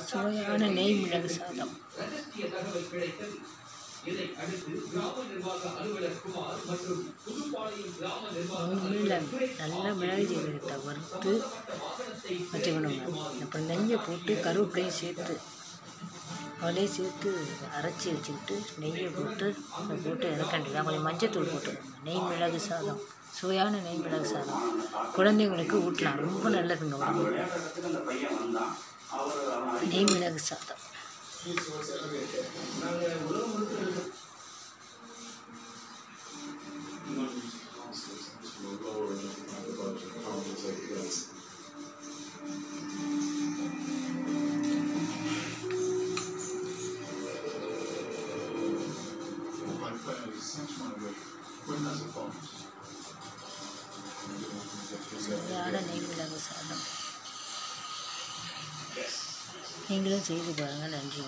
சுவையான நெய் மிளகு சாதம். நல்ல மிளகு ஜீரகத்தை வறுத்து வச்சுக்கணுங்க. அப்புறம் நெய்யை போட்டு கருவேப்பிலையும் சேர்த்து அதிலே சேர்த்து அரைச்சி வச்சுக்கிட்டு நெய்யை போட்டு இறக்கண்டிதான். கொஞ்சம் மஞ்சத்தூள் போட்டுக்கோங்க. நெய் மிளகு சாதம், சுவையான நெய் மிளகு சாதம் குழந்தைங்களுக்கு ஊட்டலாம், ரொம்ப நல்லதுங்க உடம்புக்கு. நெய் மிளகு சாதம் சுவையான நெய் மிளகு சாதம் நீங்களும் செய்து பாருங்கள். நன்றி.